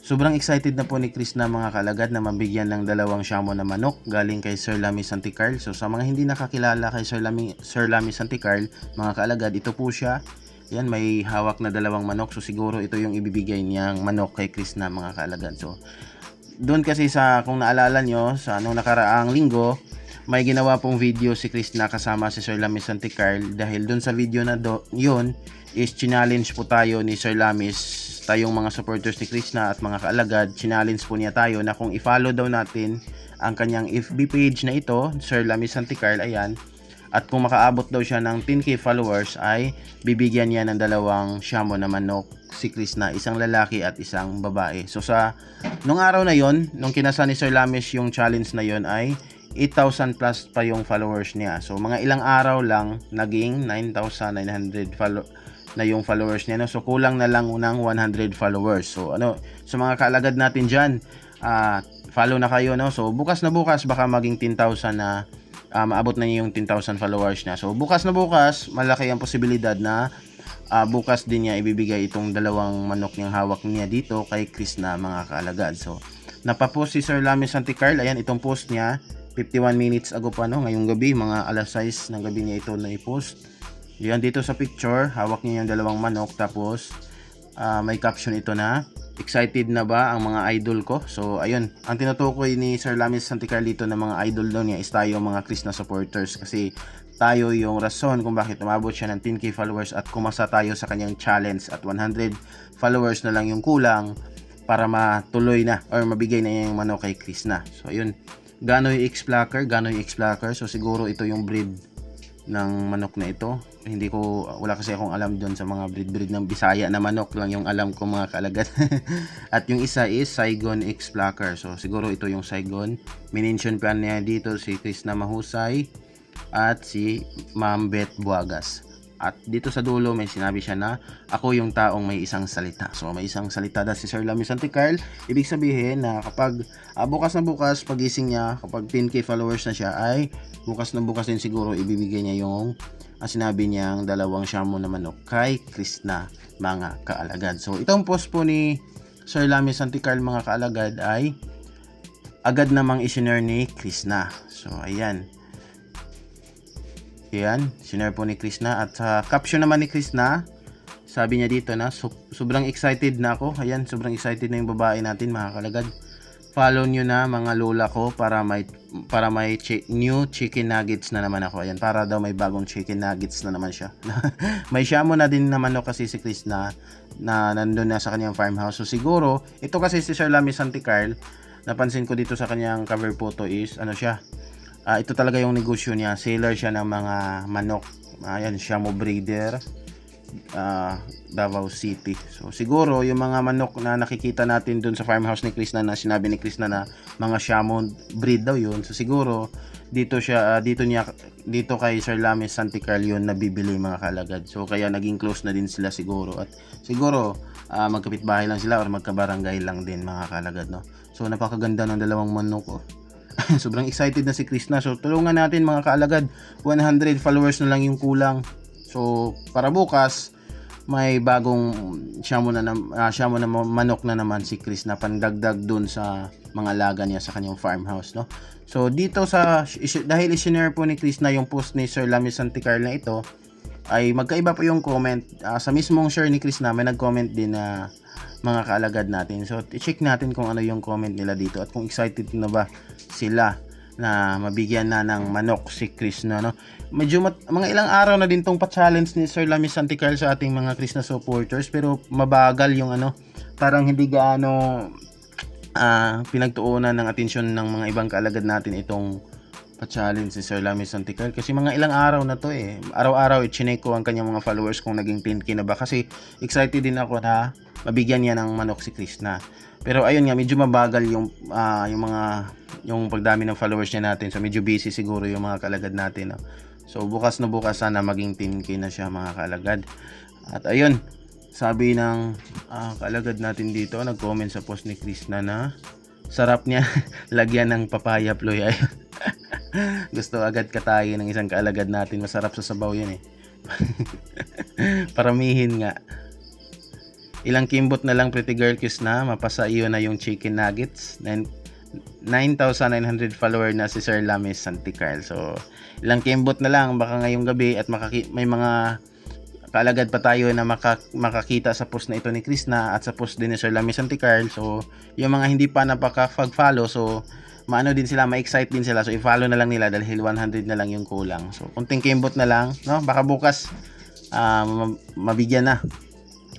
Sobrang excited na po ni Chris na mga kalagad na mabigyan ng dalawang shamo na manok galing kay Sir Lamy Santicarl. So sa mga hindi nakakilala kay Sir Lamy Santicarl, mga kalagad, ito po siya. Yan, may hawak na dalawang manok. So siguro ito yung ibibigay niyang manok kay Chris na mga kalagad. So doon kasi sa, kung naalala nyo, sa nung nakaraang linggo, may ginawa pong video si Chris na kasama si Sir Lamy Santicarl. Dahil doon sa video na yun is challenge po tayo ni Sir Lamy, tayong mga supporters ni Krishna at mga kaalagad, challenge po niya tayo na kung i-follow daw natin ang kanyang FB page na ito, Sir Lamy Santicarl, ayan, at kung makaabot daw siya ng 10k followers ay bibigyan niya ng dalawang shamo na manok si Krishna, isang lalaki at isang babae. So sa nung araw na yon, nung kinasa ni Sir Lamy yung challenge na yon, ay 8,000 plus pa yung followers niya. So mga ilang araw lang naging 9,900 na yung followers niya, no? So kulang na lang unang 100 followers. So so mga kaalagad natin diyan, follow na kayo, no? So bukas na bukas baka maging 10,000 na maabot na niya yung 10,000 followers niya. So bukas na bukas, malaki ang posibilidad na bukas din niya ibibigay itong dalawang manok niyang hawak niya dito kay Chris na mga kaalagad. So napapost si Sir Lamy Santicarl, ayan, itong post niya 51 minutes ago pa, no? Ngayong gabi, mga alas 6 ng gabi niya ito na i-post. Yan, dito sa picture, hawak niya yung dalawang manok, tapos may caption ito na, excited na ba ang mga idol ko? So ayun, ang tinutukoy ni Sir Lamy Santicarl dito na mga idol daw niya is tayo mga Krishna supporters, kasi tayo yung rason kung bakit umabot siya ng 10k followers at kumasa tayo sa kanyang challenge, at 100 followers na lang yung kulang para matuloy na or mabigay na yung manok kay Krishna. So ayun, Ganoy X-Placker, so siguro ito yung breed ng manok na ito. Hindi ko, wala kasi akong alam doon sa mga breed ng Bisaya na manok lang yung alam ko, mga kaalagad. At yung isa is Saigon X-Placker. So siguro ito yung Saigon. Minention pa niya dito si Krishna Mahusay at si Ma'am Beth Buagas. At dito sa dulo may sinabi siya na ako yung taong may isang salita. So may isang salita na si Sir Lamy Santicarl. Ibig sabihin na kapag bukas na bukas pagising niya, kapag 10k followers na siya, ay bukas na bukas din siguro ibibigay niya yung sinabi niyang dalawang shamo na manok kay Krishna, mga kaalagad. So itong post po ni Sir Lamy Santicarl, mga kaalagad, ay agad namang isinare ni Krishna. So ayan, yan, sinare po ni Krishna. At sa caption naman ni Krishna, sabi niya dito na sobrang excited na ako. Ayan, sobrang excited na yung babae natin, mga kalagad. Follow nyo na mga lola ko para may new chicken nuggets na naman ako. Ayan, para daw may bagong chicken nuggets na naman siya. May shamo na din naman kasi si Krishna na nandun na sa kanyang farmhouse. So siguro, ito kasi si Sir Lamy Santicarl, napansin ko dito sa kanyang cover photo is siya, ito talaga yung negosyo niya. Seller siya ng mga manok. Ayan, shamo breeder, Davao City. So siguro yung mga manok na nakikita natin dun sa farmhouse ni Krishna, na sinabi ni Krishna na mga shamo breed daw yun. So siguro dito kay Sir Lamy Santicarl yun nabibili, mga kalagad. So kaya naging close na din sila siguro. At siguro magkapitbahay lang sila or magkabarangay lang din, mga kalagad, no? So napakaganda ng dalawang manok, oh. Sobrang excited na si Krishna. So tulungan natin, mga kaalagad, 100 followers na lang yung kulang. So para bukas may bagong shamo na manok na naman si Krishna, pandagdag dun sa mga alaga niya sa kanyang farmhouse, no? So dito dahil isinare po ni Krishna yung post ni Sir Lamy Santicarl na ito, ay magkaiba po yung comment. Sa mismong share ni Krishna may nag-comment din na mga kaalagad natin. So i-check natin kung ano yung comment nila dito at kung excited na ba sila na mabigyan na ng manok si Krishna, no? Medyo mga ilang araw na din tong pa-challenge ni Sir Lamy Santicarl sa ating mga Krishna supporters, pero mabagal yung parang hindi gaano pinagtuunan ng atensyon ng mga ibang kaalagad natin itong pa-challenge si Sir Lamy Santicarl, kasi mga ilang araw na to araw-araw i-check ko ang kanyang mga followers kung naging 10k na ba, kasi excited din ako na mabigyan niya ng manok si Krishna. Pero ayun nga, medyo mabagal yung pagdami ng followers niya natin. So medyo busy siguro yung mga kalagad natin, no? So bukas na bukas sana maging 10k na siya, mga kalagad. At ayun, sabi ng kalagad natin dito, nag-comment sa post ni Krishna na sarap niya lagyan ng papaya ploy. Gusto agad katayin ng isang kaalagad natin. Masarap sa sabaw yan, eh. Paramihin nga. Ilang kimbot na lang Pretty Girl Krishna, mapasa iyo na yung chicken nuggets. 9,900 follower na si Sir Lamis Santicarl. So, ilang kimbot na lang baka ngayong gabi at may mga kaalagad pa tayo na makakita sa post na ito ni Krishna at sa post din ni Sir Lamis Santicarl. So, yung mga hindi pa napaka-follow, so maano din sila, ma-excite din sila. So, i-follow na lang nila dahil 100 na lang yung kulang. So, kunting kimbot na lang, no? Baka bukas mabigyan na.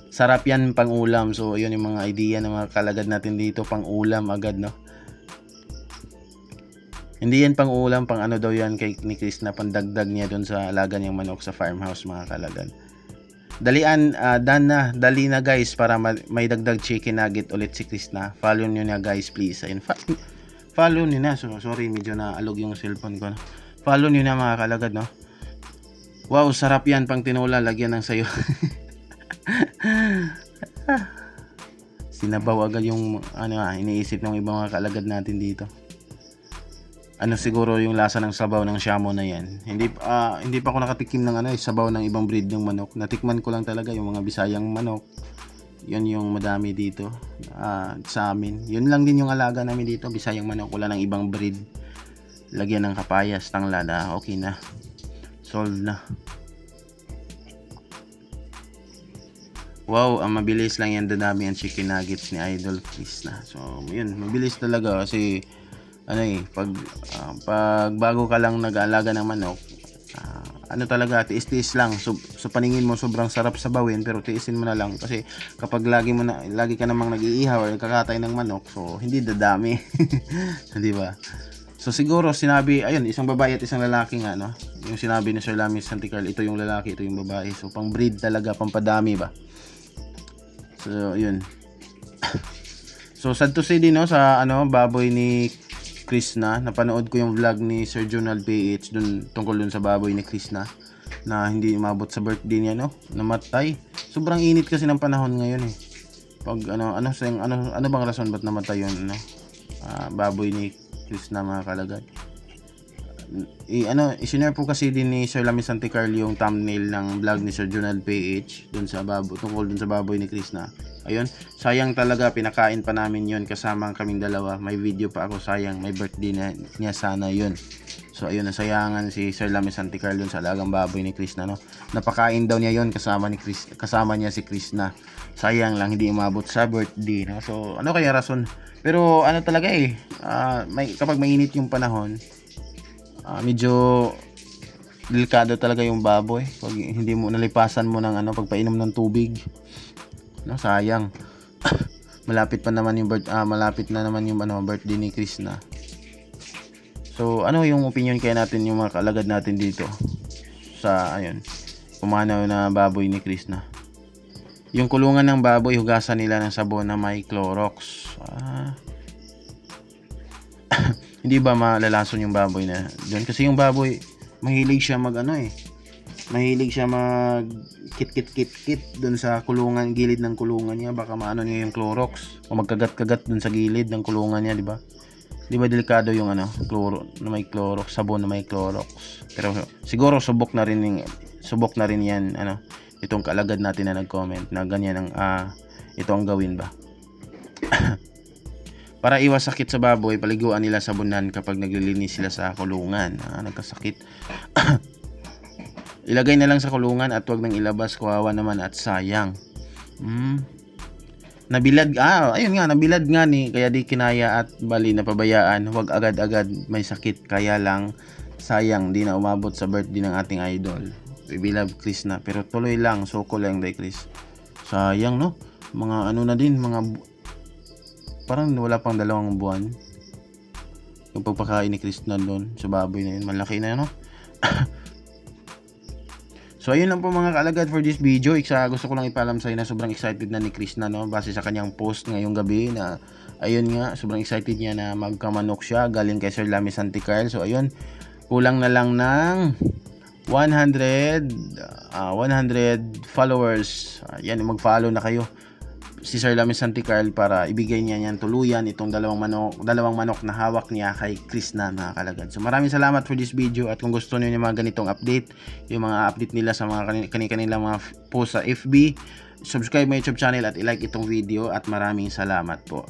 Sarap yan pang ulam. So, yun yung mga idea ng mga kalagad natin dito, pang ulam agad, no? Hindi yan pang ulam, pang ano daw yan kay ni Krishna, pandagdag niya doon sa alaga niyang manok sa farmhouse, mga kalagad. Dalian, dali na guys para may dagdag chicken nugget ulit si Krishna. Follow niyo na guys, please. Ayun, follow niyo na. So, sorry, medyo naalog yung cellphone ko. Follow niyo na mga kalagad, no? Wow, sarap yan pang tinola, lagyan ng sayo. Sinabaw agad yung iniisip ng ibang mga kalagad natin dito. Ano siguro yung lasa ng sabaw ng Shamo na yan. Hindi pa ako nakatikim ng sabaw ng ibang breed ng manok. Natikman ko lang talaga yung mga Bisayang manok. Yun yung madami dito sa amin. Yun lang din yung alaga namin dito, Bisayang manok, wala ng ibang breed. Lagyan ng kapayas, tanglad, okay na. Solve na. Wow, mabilis lang yan, dadami ang chicken nuggets ni Idol Krishna. So, yun, mabilis talaga kasi pag bago ka lang nag-aalaga ng manok, talaga, tiis-tiis lang. So, sa paningin mo sobrang sarap sabawin, pero tiisin mo na lang kasi kapag lagi ka namang nag-iihaw or kakatay ng manok, so hindi dadami. Di ba? So siguro sinabi, ayun, isang babae at isang lalaki nga, no? Yung sinabi ni Sir Lamis Santicarl, ito yung lalaki, ito yung babae. So pang breed talaga, pampadami ba? So yun. So sad to say din, no, sa baboy ni Krishna, napanood ko yung vlog ni Sir Jonal PH dun tungkol dun sa baboy ni Krishna na hindi umabot sa birthday niya, no? Namatay. Sobrang init kasi ng panahon ngayon eh. Pag ano bang rason ba't namatay yun, no? Baboy ni Krishna, mga kalagad. I-share po kasi din ni Sir Lamis Santicarl yung thumbnail ng vlog ni Sir Jonal PH dun sa baboy, tungkol dun sa baboy ni Krishna. Ayun, sayang talaga, pinakain pa namin yun kasama kaming dalawa. May video pa ako, sayang, may birthday niya sana yun. So ayun, nasayangan si Sir Lamis Santicarl dun sa alagang baboy ni Krishna, no? Napakain daw niya yun kasama niya si Krishna. Sayang lang hindi umabot sa birthday, no? So ano kaya rason? Pero talaga kapag mainit yung panahon, medyo delikado talaga yung baboy pag hindi mo nalipasan mo ng pagpainom ng tubig, no? Sayang. malapit na naman yung birthday ni Krishna. So ano yung opinion kaya natin, yung mga kalagad natin dito sa pumanaw na baboy ni Krishna? Yung kulungan ng baboy, hugasan nila ng sabon na may Clorox. Hindi ba malalason yung baboy na doon? Kasi yung baboy, mahilig siya mahilig siya mag kit doon sa kulungan, gilid ng kulungan niya. Baka maano niya yung Clorox o magkagat-kagat doon sa gilid ng kulungan niya, di ba? Di ba delikado yung Cloro na may Clorox, sabon na may Clorox. Pero siguro subok na rin yan itong kaalagad natin na nag-comment na ganyan ito ang gawin ba. Para iwas sakit sa baboy, paliguan nila sabunan kapag naglilinis sila sa kulungan. Nagkasakit. Ilagay na lang sa kulungan at wag nang ilabas, kawawa naman at sayang. Nabilad, nabilad nga ni, kaya di kinaya at bali napabayaan. Wag agad-agad may sakit, kaya lang sayang di na umabot sa birthday ng ating idol. We love Krishna, pero tuloy lang, soko lang day Chris. Sayang, no? Mga na din, parang wala pang 2 buwan yung pagpakain ni Krishna doon sa baboy na yun. Malaki na, no? So ayun lang po mga kaalagad for this video. Gusto ko lang ipaalam sa inyo na sobrang excited na ni Krishna, no? Base sa kanyang post ngayong gabi na ayun nga, sobrang excited niya na magkamanok siya galing kay Sir Lamis Santicarl. So ayun, kulang na lang ng 100 followers. Yan, mag-follow na kayo si Sir Lamis Santicarl para ibigay niya yan tuluyan itong dalawang manok na hawak niya kay Krishna, mga kalagad. So maraming salamat for this video, at kung gusto niyo yung mga ganitong update, yung mga update nila sa mga kanilang mga post sa FB, subscribe my YouTube channel at i-like itong video at maraming salamat po.